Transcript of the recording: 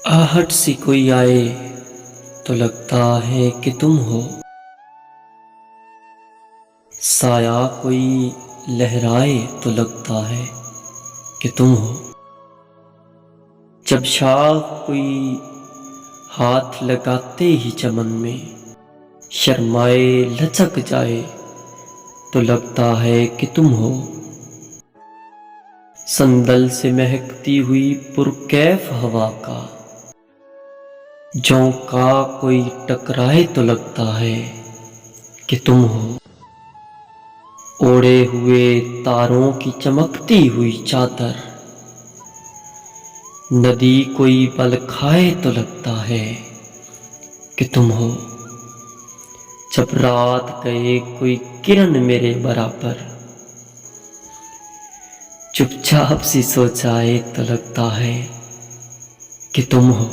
आहट सी कोई आए तो लगता है कि तुम हो, साया कोई लहराए तो लगता है कि तुम हो। जब शाख कोई हाथ लगाते ही चमन में शर्माए लचक जाए तो लगता है कि तुम हो। संदल से महकती हुई पुरकैफ हवा का झोंका कोई टकराए तो लगता है कि तुम हो। ओढ़े हुए तारों की चमकती हुई चादर नदी कोई पल खाए तो लगता है कि तुम हो। जब रात गए कोई किरण मेरे बराबर चुपचाप सी सो जाए तो लगता है कि तुम हो।